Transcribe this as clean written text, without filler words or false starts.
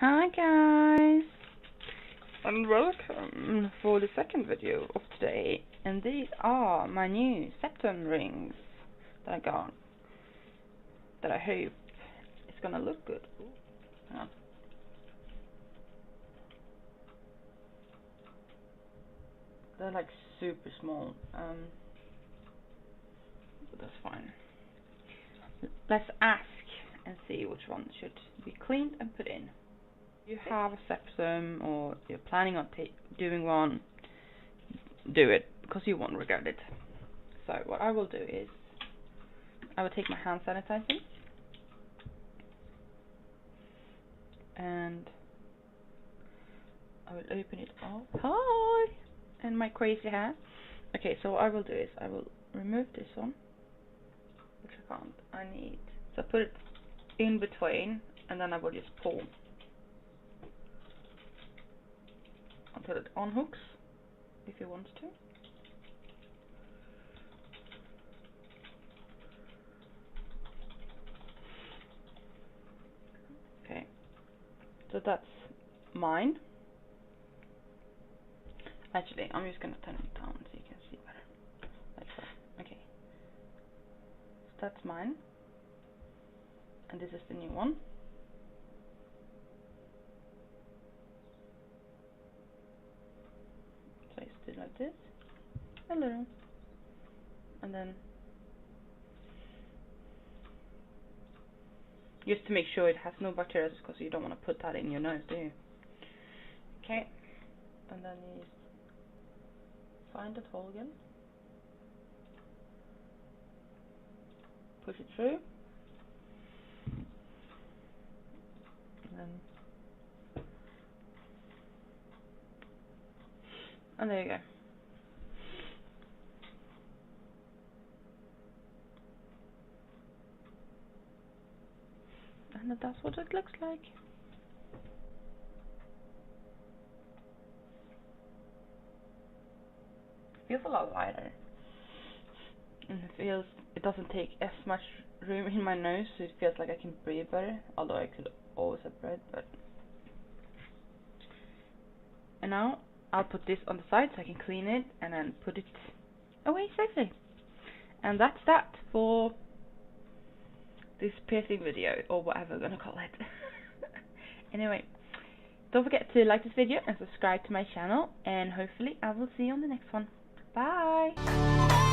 Hi guys, and welcome for the second video of today, and these are my new septum rings that I got, that I hope is gonna look good. Ooh, hang on. They're like super small, but that's fine. Let's ask and see which one should be cleaned and put in. If you have a septum or you're planning on doing one, do it, because you won't regret it. So what I will do is I will take my hand sanitizer and I will open it up. Hi! And my crazy hair. Okay, so what I will do is I will remove this one, which I can't. I need, so put it in between, and then I will just pull until it unhooks, if you want to. Okay, so that's mine. Actually, I'm just gonna turn it down so you can see better. Like so. Okay, so that's mine, and this is the new one. So I just do like this, a little, and then just to make sure it has no bacteria, because you don't want to put that in your nose, do you? Okay, and then you just find the hole again, push it through, and there you go. And that's what it looks like. It feels a lot lighter, and it doesn't take as much room in my nose, so it feels like I can breathe better, although I could always have breathed, but. And now I'll put this on the side so I can clean it and then put it away safely. And that's that for this piercing video, or whatever we're gonna call it. Anyway, don't forget to like this video and subscribe to my channel, and hopefully I will see you on the next one. Bye!